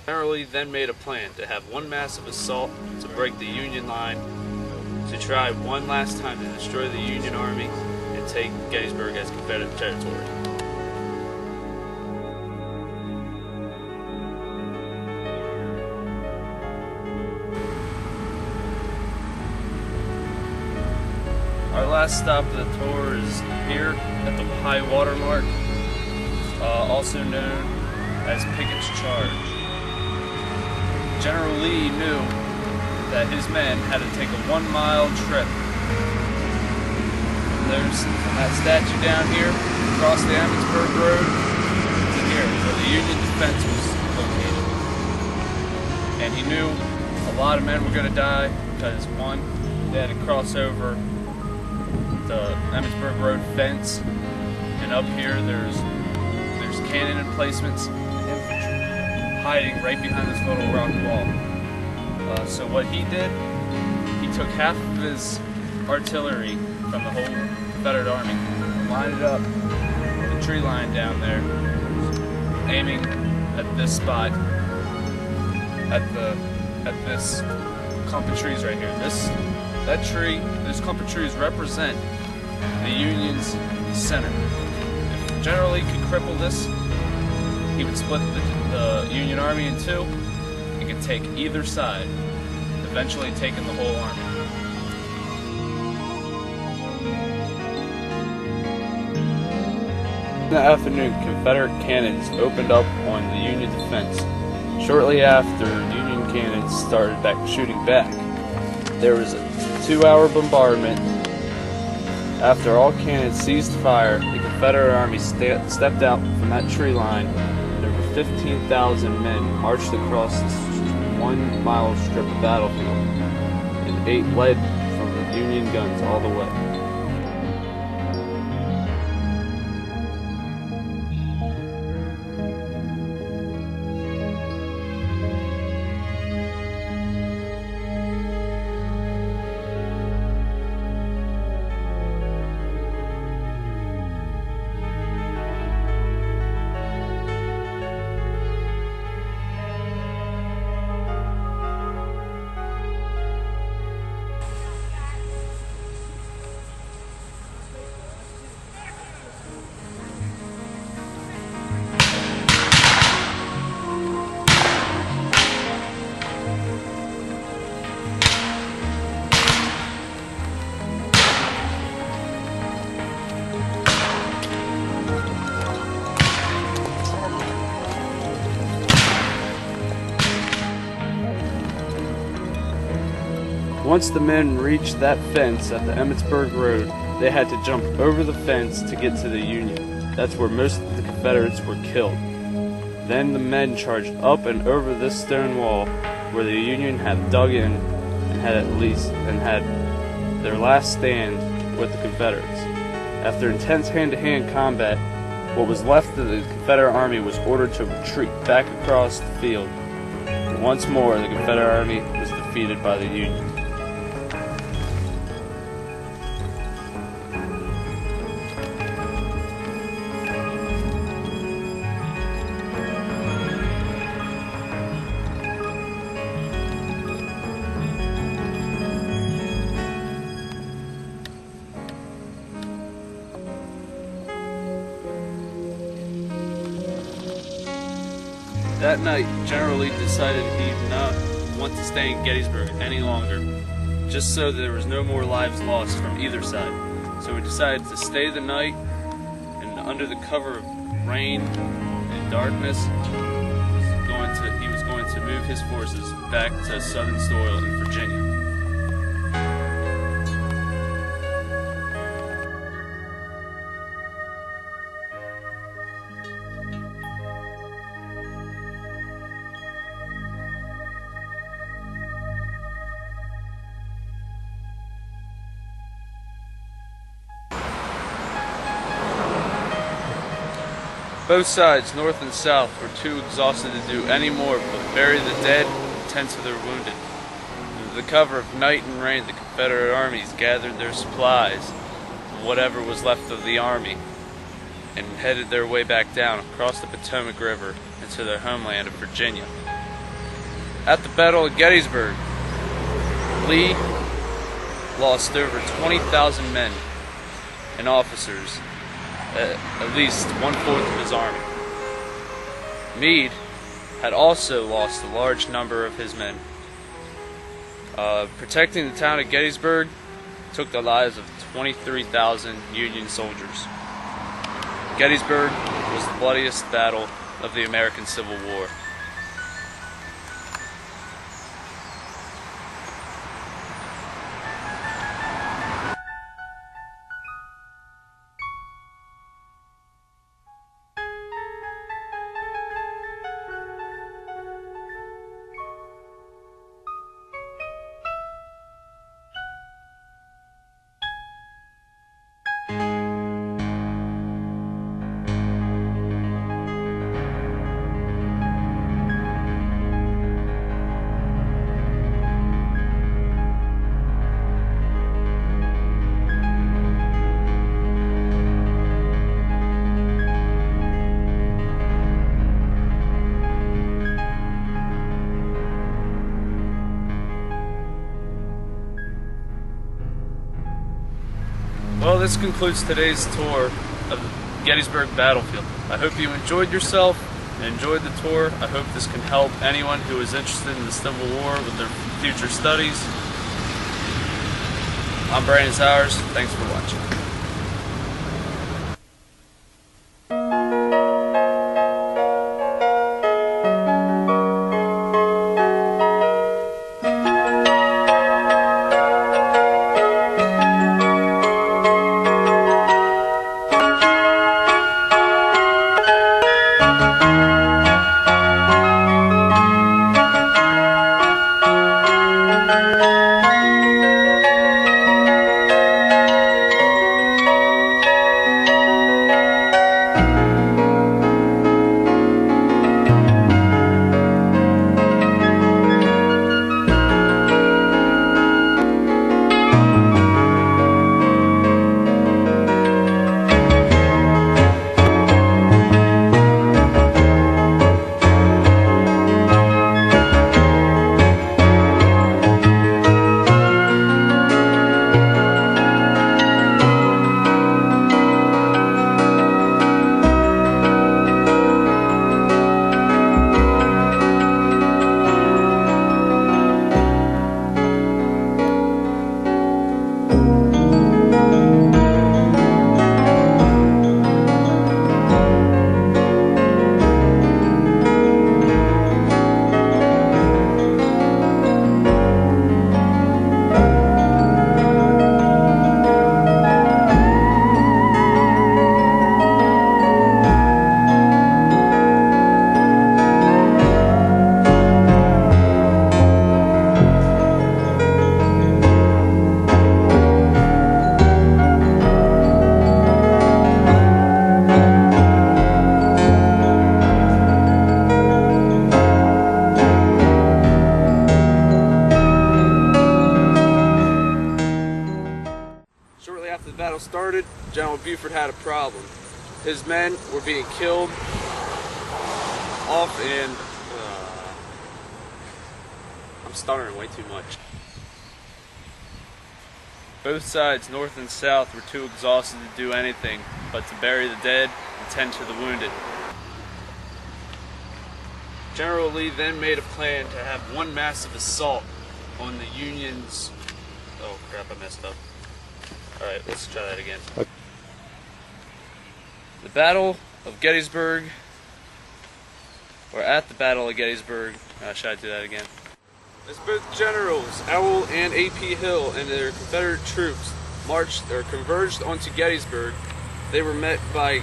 General Lee then made a plan to have one massive assault to break the Union line, to try one last time to destroy the Union Army and take Gettysburg as Confederate territory. Our last stop of the tour is here at the high water mark, also known as Pickett's Charge. General Lee knew that his men had to take a 1-mile trip. There's that statue down here, across the Emmitsburg Road, to here, where the Union defense was located. And he knew a lot of men were going to die because, one, they had to cross over the Emmitsburg Road fence, and up here there's cannon emplacements, infantry hiding right behind this little rock wall. So what he did, he took half of his artillery from the whole Confederate Army, lined it up the tree line down there, aiming at this spot, at this clump of trees right here. Those clump of trees represent the Union's center. If General Lee could cripple this, he would split the Union Army in two and could take either side, eventually taking the whole army. In the afternoon, Confederate cannons opened up on the Union defense. Shortly after, Union cannons started shooting back. There was a 2-hour bombardment. After all cannons ceased fire, the Confederate Army stepped out from that tree line, and over 15,000 men marched across this 1-mile strip of battlefield, and 8 led from the Union guns all the way. Once the men reached that fence at the Emmitsburg Road, they had to jump over the fence to get to the Union. That's where most of the Confederates were killed. Then the men charged up and over this stone wall where the Union had dug in and had their last stand with the Confederates. After intense hand-to-hand combat, what was left of the Confederate Army was ordered to retreat back across the field. And once more, the Confederate Army was defeated by the Union. That night, General Lee decided he did not want to stay in Gettysburg any longer, just so that there was no more lives lost from either side. So he decided to stay the night, and under the cover of rain and darkness, he was going to move his forces back to southern soil in Virginia. Both sides, north and south, were too exhausted to do any more but bury the dead and tend to their wounded. Under the cover of night and rain, the Confederate armies gathered their supplies, whatever was left of the army, and headed their way back down across the Potomac River into their homeland of Virginia. At the Battle of Gettysburg, Lee lost over 20,000 men and officers, at least 1/4 of his army. Meade had also lost a large number of his men. Protecting the town of Gettysburg took the lives of 23,000 Union soldiers. Gettysburg was the bloodiest battle of the American Civil War. Well, this concludes today's tour of the Gettysburg Battlefield. I hope you enjoyed yourself and enjoyed the tour. I hope this can help anyone who is interested in the Civil War with their future studies. I'm Brandon Sowers. Thanks for watching. After the battle started, General Buford had a problem. His men were being killed off in... I'm stuttering way too much. Both sides, north and south, were too exhausted to do anything but to bury the dead and tend to the wounded. General Lee then made a plan to have one massive assault on the Union's... Oh crap, I messed up. Alright, let's try that again. Okay. The Battle of Gettysburg, or at the Battle of Gettysburg, should I do that again? As both generals, Ewell and A.P. Hill, and their Confederate troops marched or converged onto Gettysburg, they were met by